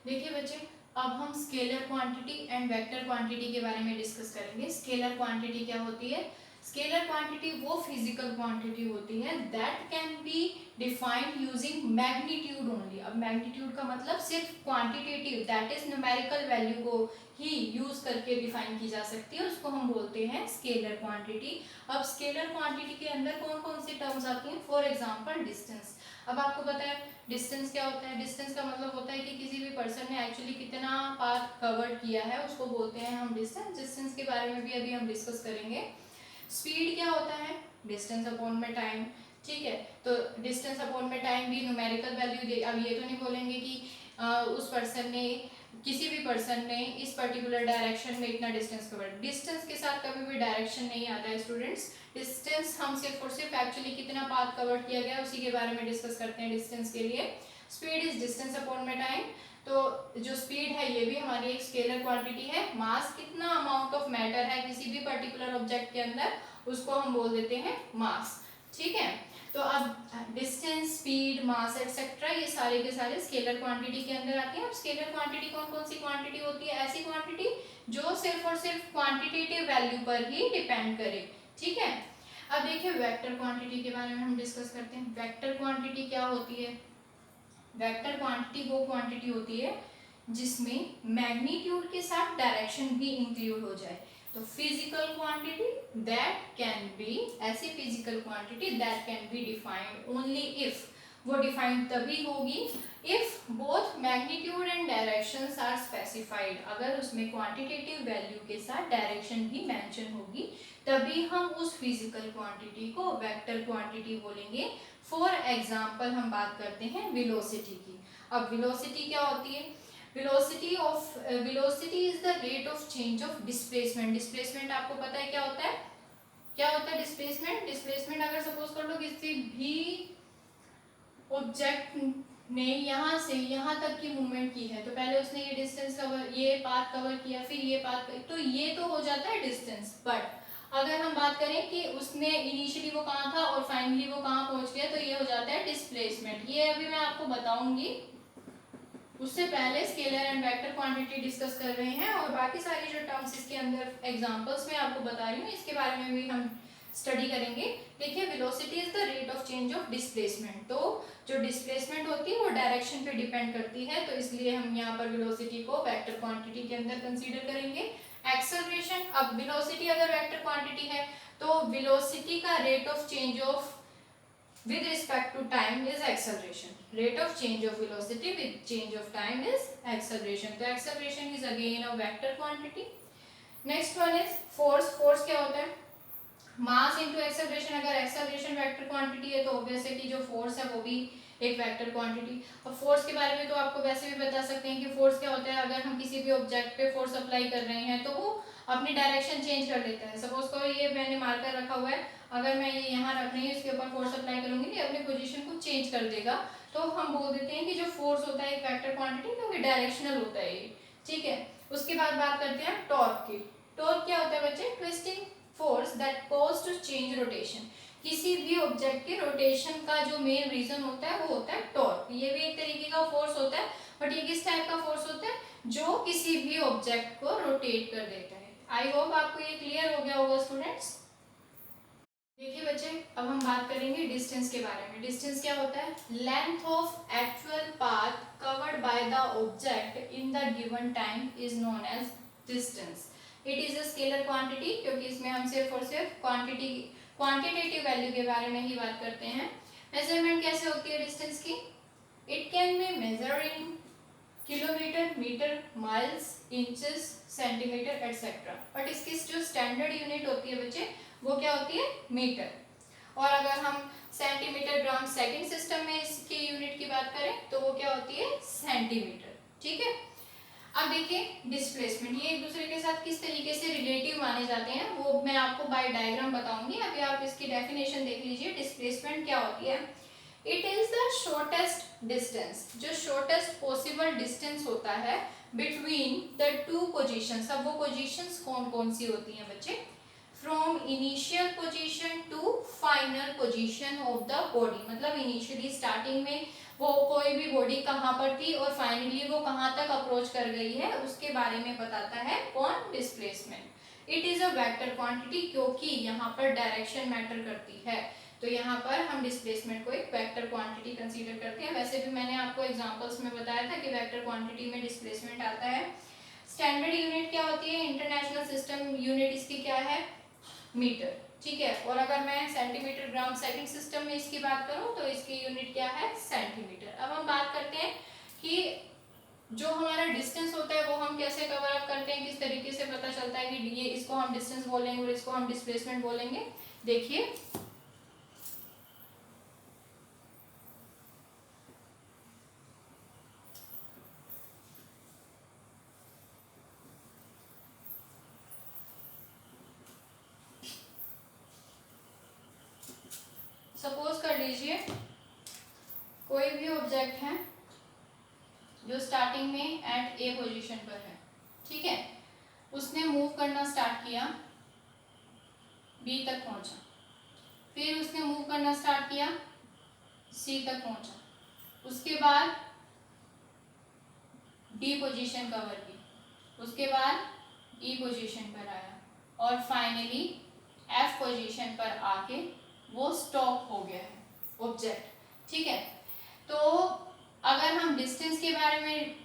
देखिए बच्चे, अब हम scalar quantity and vector quantity के बारे में डिस्कस करेंगे। स्केलर क्वांटिटी क्या होती है? स्केलर क्वांटिटी वो फिजिकल क्वांटिटी होती है that can be defined using magnitude only. अब मैग्नीट्यूड का मतलब सिर्फ quantitative, that is numerical value को ही यूज करके डिफाइन की जा सकती है, उसको हम बोलते हैं स्केलर क्वांटिटी। अब स्केलर क्वांटिटी के अंदर कौन कौन सी टर्म्स आती हैं? For example distance. अब आपको पता है डिस्टेंस क्या होता है? डिस्टेंस का मतलब होता है कि किसी भी पर्सन ने एक्चुअली कितना पाथ कवर किया है, उसको बोलते हैं हम डिस्टेंस। डिस्टेंस के बारे में भी अभी हम डिस्कस करेंगे। स्पीड क्या होता है? डिस्टेंस अपॉन में टाइम। ठीक है, तो डिस्टेंस अपॉन में टाइम भी न्यूमेरिकल वैल्यू दे। अब ये तो नहीं बोलेंगे कि उस पर्सन ने, किसी भी पर्सन ने इस पर्टिकुलर डायरेक्शन में इतना डिस्टेंस कवर। डिस्टेंस के साथ कभी भी डायरेक्शन नहीं आता है स्टूडेंट्स। डिस्टेंस हम सिर्फ और सिर्फ एक्चुअली कितना पाथ कवर किया गया उसी के बारे में डिस्कस करते हैं डिस्टेंस के लिए। स्पीड इज डिस्टेंस अपॉन में टाइम। तो जो स्पीड है ये भी हमारी एक स्केलर क्वांटिटी है। मास कितना अमाउंट ऑफ मैटर है किसी भी पर्टिकुलर ऑब्जेक्ट के अंदर, उसको हम बोल देते हैं मास। ठीक है, तो अब डिस्टेंस, स्पीड, मास एक्सेट्रा ये सारे के सारे स्केलर क्वांटिटी के अंदर आते हैं। अब स्केलर क्वांटिटी कौन कौन सी क्वांटिटी होती है? ऐसी क्वांटिटी जो सिर्फ और सिर्फ क्वांटिटेटिव वैल्यू पर ही डिपेंड करे। ठीक है, अब देखिए वेक्टर क्वांटिटी के बारे में हम डिस्कस करते हैं। वेक्टर क्वांटिटी क्या होती है? वेक्टर क्वांटिटी वो क्वांटिटी होती है जिसमें मैग्नीट्यूड के साथ डायरेक्शन भी इंक्लूड हो जाए। तो physical quantity that can be, ऐसी physical quantity that can be defined only if, वो डिफाइंड तभी होगी if both magnitude and directions are specified. अगर उसमें क्वांटिटेटिव वैल्यू के साथ डायरेक्शन भी मेंशन होगी तभी हम उस फिजिकल क्वांटिटी को वेक्टर क्वांटिटी बोलेंगे। फॉर एग्जाम्पल हम बात करते हैं वेलोसिटी की। अब वेलोसिटी क्या होती है? Velocity is the rate of change of displacement. Displacement आपको पता है क्या होता है? क्या होता है डिस्प्लेसमेंट? डिस्प्लेसमेंट अगर सपोज कर लो किसी भी ऑब्जेक्ट ने यहाँ से यहाँ तक की मूवमेंट की है, तो पहले उसने ये डिस्टेंस कवर, ये पाथ कवर किया, फिर ये पाथ, तो ये तो हो जाता है डिस्टेंस। बट अगर हम बात करें कि उसने इनिशियली वो कहाँ था और फाइनली वो कहाँ पहुंच गया, तो ये हो जाता है डिस्प्लेसमेंट। ये अभी मैं आपको बताऊंगी, उससे पहले scalar and vector quantity discuss कर रहे हैं और बाकी सारी जो टर्म्स इसके अंदर एग्जांपल्स में आपको बता रही हूँ इसके बारे में भी हम स्टडी करेंगे। देखिए velocity is the rate of change of displacement. तो जो डिस्प्लेसमेंट होती है वो डायरेक्शन पे डिपेंड करती है, तो इसलिए हम यहाँ पर वेलोसिटी को वेक्टर क्वांटिटी के अंदर कंसीडर करेंगे। एक्सेलरेशन, अब वेलोसिटी अगर वेक्टर क्वांटिटी है तो वेलोसिटी का rate of change of with respect to time is acceleration. Rate of change of velocity with change of time is acceleration. तो acceleration is again a vector quantity. Next one is force. Force क्या होता है? Mass into acceleration. अगर acceleration vector quantity है तो obvious है कि जो फोर्स है वो भी एक वेक्टर क्वांटिटी। और फोर्स के बारे में तो आपको वैसे भी बता सकते हैं कि फोर्स क्या होता है। अगर हम किसी भी ऑब्जेक्ट पे फोर्स अप्लाई कर रहे हैं तो वो अपनी डायरेक्शन चेंज कर लेता है। सपोज करो ये मैंने मार्कर रखा हुआ है, अगर मैं ये यहाँ रख रही हूँ, इसके ऊपर फोर्स अप्लाई करूंगी तो अपनी पोजीशन को चेंज कर देगा। तो हम बोल देते हैं कि जो फोर्स होता है एक वेक्टर क्वांटिटी, क्योंकि डायरेक्शनल होता है ये। ठीक है, उसके बाद बात करते हैं टॉर्क की। टॉर्क क्या होता है बच्चे? Twisting force that cause to change rotation. किसी भी ऑब्जेक्ट के रोटेशन का जो मेन रीजन होता है वो होता है टॉर्क। ये भी एक तरीके का फोर्स होता है, बट ये किस टाइप का फोर्स होता है? जो किसी भी ऑब्जेक्ट को रोटेट कर देता है। आई होप आपको ये क्लियर हो गया होगा स्टूडेंट्स। देखिए बच्चे, अब हम बात करेंगे डिस्टेंस के बारे में। डिस्टेंस क्या होता है? Length of actual path covered by the object in the given time is known as distance. It is a scalar quantity, क्योंकि इसमें हम सिर्फ और सिर्फ क्वांटिटेटिव वैल्यू के बारे में ही बात करते हैं। मेजरमेंट कैसे होती है डिस्टेंस की? It can be measure in kilometre, metre, miles, inches, centimetre etcetera. But इसकी जो स्टैंडर्ड यूनिट होती है बच्चे वो क्या होती है? मीटर। और अगर हम सेंटीमीटर, ग्राम, सेकंड सिस्टम में इसकी यूनिट की बात करें तो वो क्या होती है? सेंटीमीटर। ठीक है, अब देखिए डिस्प्लेसमेंट, ये एक दूसरे के साथ किस तरीके से रिलेटिव माने जाते हैं वो मैं आपको बाय डायग्राम बताऊंगी। अभी आप इसकी डेफिनेशन देख लीजिए। डिस्प्लेसमेंट क्या होती है? It is the shortest distance, जो शॉर्टेस्ट पॉसिबल डिस्टेंस होता है बिटवीन द टू पोजीशंस। अब वो पोजीशंस कौन कौन सी होती हैं बच्चे? From initial position to final position of the body, मतलब इनिशियली स्टार्टिंग में वो कोई भी बॉडी कहाँ पर थी और फाइनली वो कहाँ तक अप्रोच कर गई है उसके बारे में बताता है कौन, displacement. It is a vector quantity, क्योंकि यहाँ पर डायरेक्शन मैटर करती है, तो यहाँ पर हम डिस्प्लेसमेंट को एक वेक्टर क्वांटिटी कंसीडर करते हैं। वैसे भी मैंने आपको एग्जांपल्स में बताया था कि वेक्टर क्वांटिटी में डिस्प्लेसमेंट आता है। स्टैंडर्ड यूनिट क्या होती है, इंटरनेशनल सिस्टम यूनिट इसकी क्या है, मीटर, ठीक है। और अगर मैं सेंटीमीटर ग्राम सेकंड सिस्टम में इसकी बात करूं तो इसकी यूनिट क्या है, सेंटीमीटर। अब हम बात करते हैं कि जो हमारा डिस्टेंस होता है वो हम कैसे कवर अप करते हैं, किस तरीके से पता चलता है कि ये इसको हम डिस्टेंस बोलेंगे और इसको हम डिस्प्लेसमेंट बोलेंगे। देखिए सपोज कर लीजिए कोई भी ऑब्जेक्ट है जो स्टार्टिंग में एट ए पोजीशन पर है, ठीक है, उसने मूव करना स्टार्ट किया, बी तक पहुंचा, फिर उसने मूव करना स्टार्ट किया, सी तक पहुंचा, उसके बाद डी पोजीशन कवर की, उसके बाद ई पोजीशन पर आया और फाइनली एफ पोजीशन पर आके वो स्टॉप हो गया है ऑब्जेक्ट, ठीक है। तो अगर हम डिस्टेंस के बारे में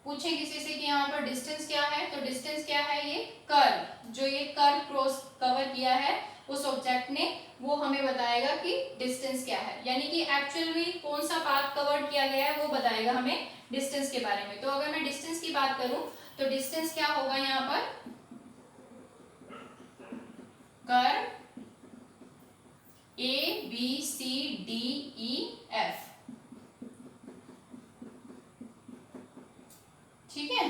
पूछें किसी से कि यहाँ पर डिस्टेंस क्या है, तो डिस्टेंस क्या है, ये कर्व, जो ये कर्व क्रॉस कवर किया है उस ऑब्जेक्ट ने, वो हमें बताएगा कि डिस्टेंस क्या है, यानी कि एक्चुअल में कौन सा पाथ कवर किया गया है वो बताएगा हमें डिस्टेंस के बारे में। तो अगर मैं डिस्टेंस की बात करूं तो डिस्टेंस क्या होगा, यहाँ पर curve A B C D E F, ठीक है।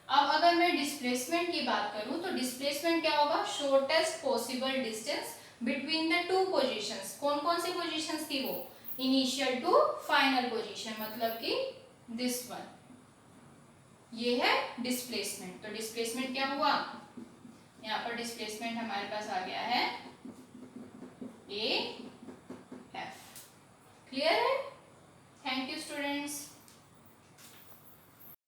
अब अगर मैं डिस्प्लेसमेंट की बात करूं तो डिस्प्लेसमेंट क्या होगा, shortest possible distance between the two positions. कौन कौन सी पोजीशंस थी वो, इनिशियल टू फाइनल पोजीशन, मतलब कि दिस वन, ये है डिस्प्लेसमेंट। तो डिस्प्लेसमेंट क्या हुआ, यहाँ पर डिस्प्लेसमेंट हमारे पास आ गया है